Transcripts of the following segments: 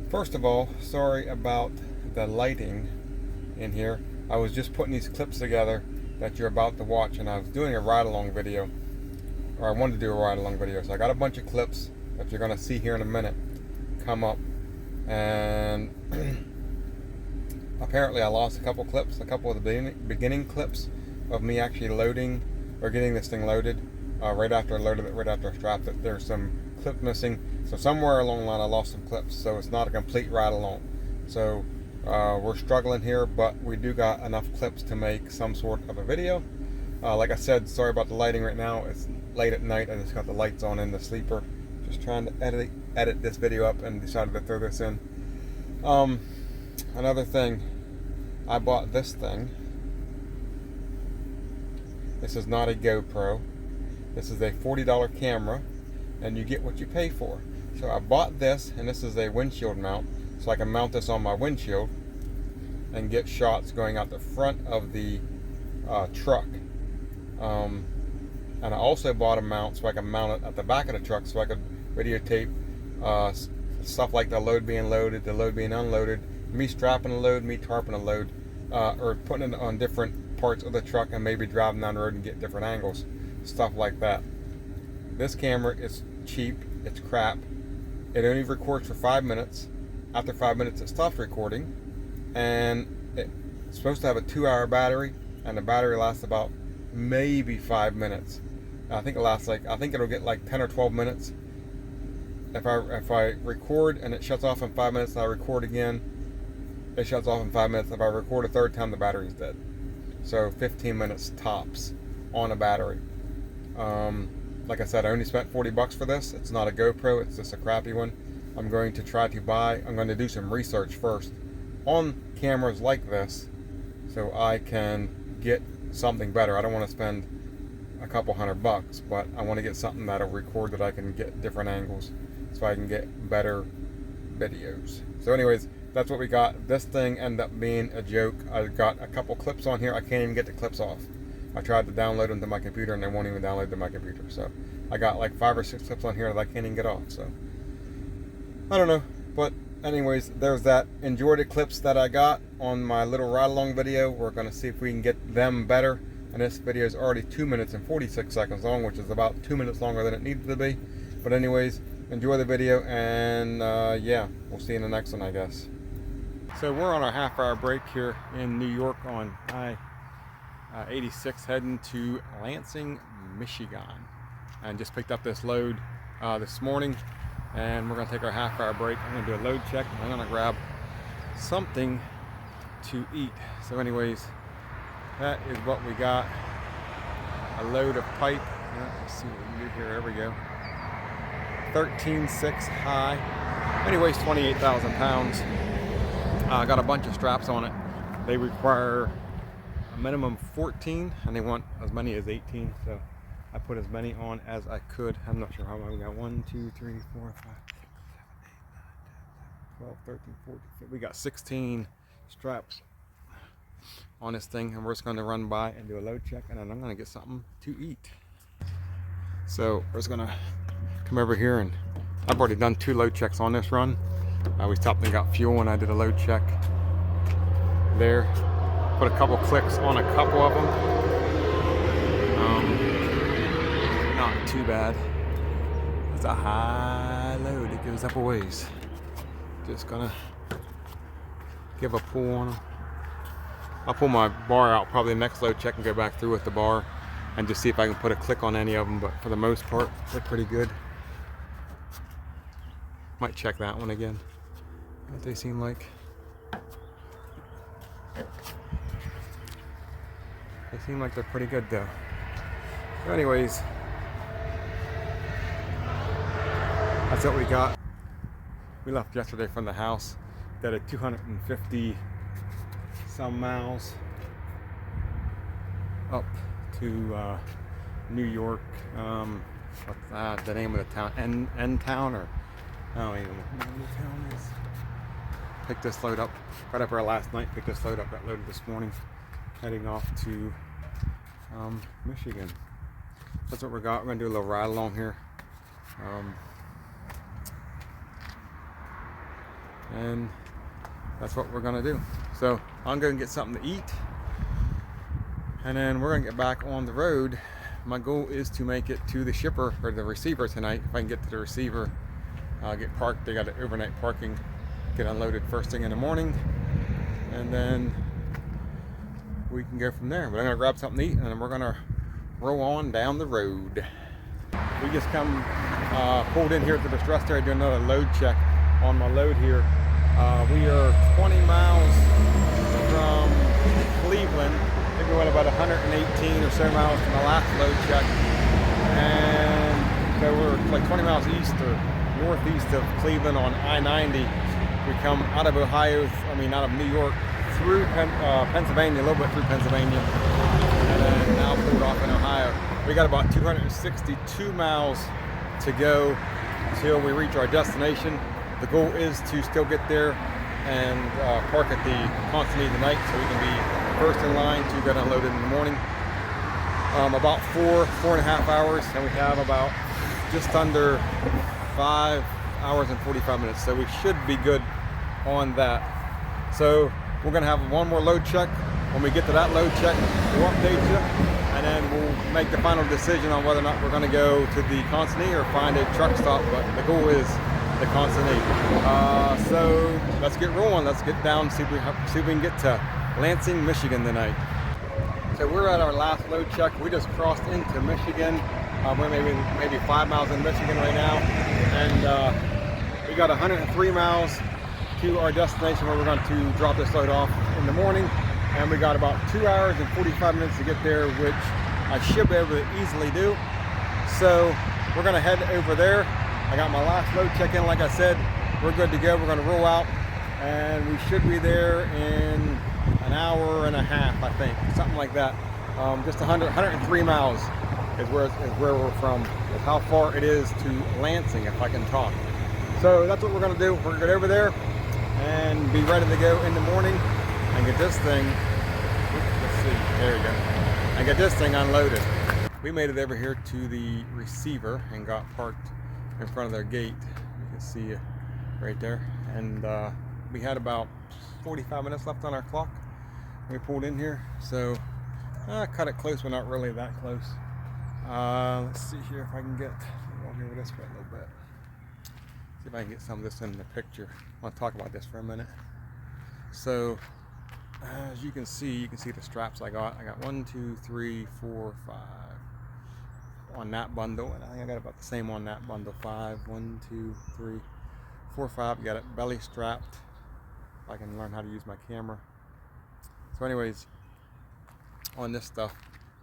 First of all, sorry about the lighting in here. I was just putting these clips together that you're about to watch, and I was doing a ride-along video, or I wanted to do a ride-along video. So I got a bunch of clips that you're going to see here in a minute come up, and apparently I lost a couple clips, a couple of the beginning clips of me actually loading or getting this thing loaded. Right after I loaded it, right after I strapped it, there's some clips missing. So somewhere along the line I lost some clips, so it's not a complete ride along. So we're struggling here, but we do got enough clips to make some sort of a video. Like I said, sorry about the lighting right now. It's late at night. I just got the lights on in the sleeper. Just trying to edit this video up and decided to throw this in. Another thing, I bought this thing. This is not a GoPro. This is a $40 camera, and you get what you pay for. So I bought this, and this is a windshield mount, so I can mount this on my windshield and get shots going out the front of the truck. And I also bought a mount so I can mount it at the back of the truck, so I could videotape stuff like the load being loaded, the load being unloaded, me strapping a load, me tarping a load, or putting it on different parts of the truck and maybe driving down the road and get different angles, stuff like that. This camera is cheap, it's crap. It only records for 5 minutes. After 5 minutes it stops recording, and it's supposed to have a 2-hour battery, and the battery lasts about maybe 5 minutes. I think it lasts I think it'll get like 10 or 12 minutes. If I record and it shuts off in 5 minutes and I record again, it shuts off in 5 minutes. If I record a third time, the battery's dead. So 15 minutes tops on a battery. Like I said, I only spent $40 for this. It's not a GoPro, it's just a crappy one. I'm going to do some research first on cameras like this so I can get something better. I don't want to spend a couple $100, but I want to get something that'll record that I can get different angles so I can get better videos. So anyways, that's what we got. This thing ended up being a joke. I got a couple clips on here. I can't even get the clips off. I tried to download them to my computer and they won't even download to my computer. So I got like 5 or 6 clips on here that I can't even get off. So I don't know. But anyways, there's that. Enjoy the clips that I got on my little ride along video. We're going to see if we can get them better. And this video is already 2 minutes and 46 seconds long, which is about 2 minutes longer than it needed to be. But anyways, enjoy the video, and yeah, we'll see you in the next one, I guess. So we're on our half-hour break here in New York on I-86 heading to Lansing, Michigan, and just picked up this load this morning, and we're going to take our half-hour break. I'm going to do a load check, and I'm going to grab something to eat. So anyways, that is what we got. A load of pipe. Let's see what we can do here. There we go. 13.6 high. Anyways, 28,000 pounds. I got a bunch of straps on it. They require a minimum 14, and they want as many as 18. So I put as many on as I could. I'm not sure how many we got. 1, 2, 3, 4, 5, 6, 7, 8, 9, 10, 12, 13, 14. 15. We got 16 straps on this thing, and we're just going to run by and do a load check, and then I'm going to get something to eat. So we're just going to come over here, and I've already done 2 load checks on this run. We stopped and got fuel, and I did a load check there. Put a couple clicks on a couple of them. Not too bad. It's a high load. It goes up a ways. Just gonna give a pull on them. I'll pull my bar out probably the next load check and go back through with the bar and just see if I can put a click on any of them, but for the most part they're pretty good. Might check that one again. What they seem like. They seem like they're pretty good though. So anyways, that's what we got. We left yesterday from the house. Got a 250 some miles up to New York. What's the name of the town? N town, or I don't even know what the town is. Picked this load up. Got up there last night. Picked this load up. Got loaded this morning. Heading off to Michigan. That's what we got. We're gonna do a little ride along here. and that's what we're gonna do. So I'm gonna get something to eat, and then we're gonna get back on the road. My goal is to make it to the shipper or the receiver tonight. If I can get to the receiver, get parked. They got an overnight parking. Get unloaded first thing in the morning, and then we can go from there. But I'm gonna grab something to eat, and then we're gonna roll on down the road. We just pulled in here at the distress area to do another load check on my load here. We are 20 miles from Cleveland. I think we went about 118 or so miles from the last load check, and so we're like 20 miles east or northeast of Cleveland on I-90. We come out of Ohio, out of New York, through Pennsylvania, a little bit through Pennsylvania, and then now pulled off in Ohio. We got about 262 miles to go till we reach our destination. The goal is to still get there and park at the consignee tonight so we can be first in line to get unloaded in the morning. About 4.5 hours, and we have about just under 5 hours and 45 minutes, so we should be good on that. So we're gonna have one more load check. When we get to that load check, we'll update you, and then we'll make the final decision on whether or not we're gonna go to the consignee or find a truck stop, but the goal is the consignee. So let's get rolling. Let's get down, see if we can get to Lansing, Michigan tonight. So we're at our last load check. We just crossed into Michigan. We're maybe 5 miles in Michigan right now, and we got 103 miles to our destination where we're going to drop this load off in the morning, and we got about 2 hours and 45 minutes to get there, which I should be able to easily do. So we're going to head over there. I got my last load check in, like I said. We're good to go. We're going to roll out, and we should be there in an hour and a half, I think, something like that. Just 103 miles is where we're from. Is how far it is to Lansing, if I can talk. So that's what we're going to do. We're going to get over there and be ready to go in the morning and get this thing, let's see, there we go, and get this thing unloaded. We made it over here to the receiver and got parked in front of their gate. You can see it right there. And we had about 45 minutes left on our clock. We pulled in here, so cut it close, but not really that close. Let's see here if I can get, I'll go over this for a little bit. See if I can get some of this in the picture. I want to talk about this for a minute. So, as you can see the straps I got. I got 1, 2, 3, 4, 5 on that bundle, and I think I got about the same on that bundle. 5, 1, 2, 3, 4, 5. Got it belly strapped. If I can learn how to use my camera. So, anyways, on this stuff,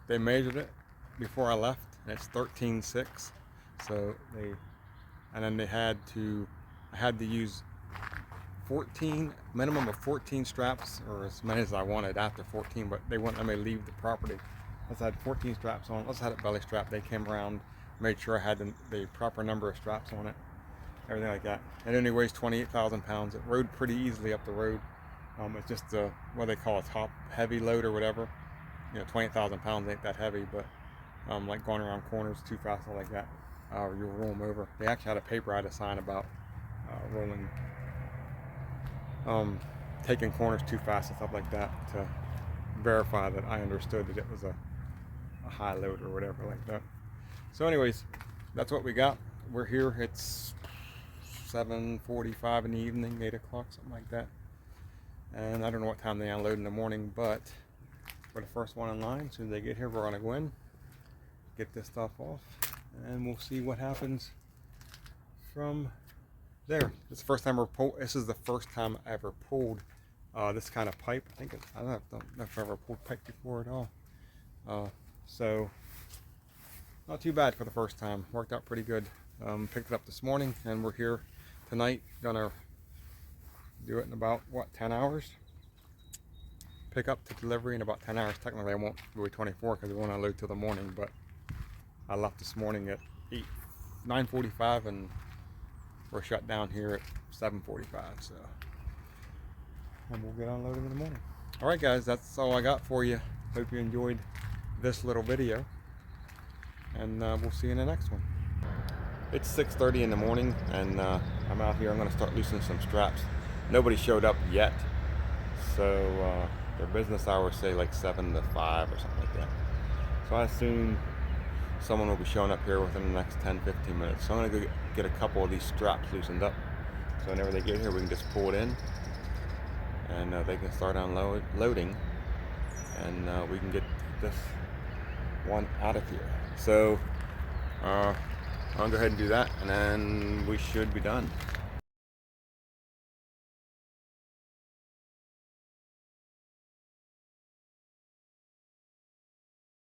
they measured it before I left, and it's 13.6. So and then I had to use 14, minimum of 14 straps, or as many as I wanted after 14, but they wouldn't let me leave the property. I had 14 straps on. I had it belly strapped. They came around, made sure I had the proper number of straps on it, everything like that. It only weighs 28,000 pounds. It rode pretty easily up the road. It's just what they call a top heavy load or whatever. 20,000 pounds ain't that heavy, but like going around corners too fast or like that, you'll roll them over. They actually had a paper I had to sign about taking corners too fast and stuff like that to verify that I understood that it was a high load or whatever like that. So anyways, that's what we got. We're here. It's 7:45 in the evening, 8 o'clock, something like that. And I don't know what time they unload in the morning, but we're the first one in line. As soon as they get here, we're gonna go in, get this stuff off, and we'll see what happens from there. This is the first time this is the first time I ever pulled this kind of pipe. I don't know if I've ever pulled pipe before at all. So not too bad for the first time. Worked out pretty good. Picked it up this morning, and we're here tonight. Gonna do it in about 10 hours. Pick up to delivery in about 10 hours. Technically I won't do it 24 because we won't unload till the morning, but I left this morning at 9:45 and we're shut down here at 7:45, so, and we'll get unloaded in the morning. All right guys, that's all I got for you. Hope you enjoyed this little video, and we'll see you in the next one. It's 6:30 in the morning, and I'm out here. I'm going to start loosening some straps. nobody showed up yet. So their business hours say like 7 to 5 or something like that. So I assume someone will be showing up here within the next 10-15 minutes. So I'm going to go get a couple of these straps loosened up. So whenever they get here, we can just pull it in, and they can start unloading, and we can get this one out of here. So I'll go ahead and do that, and then we should be done.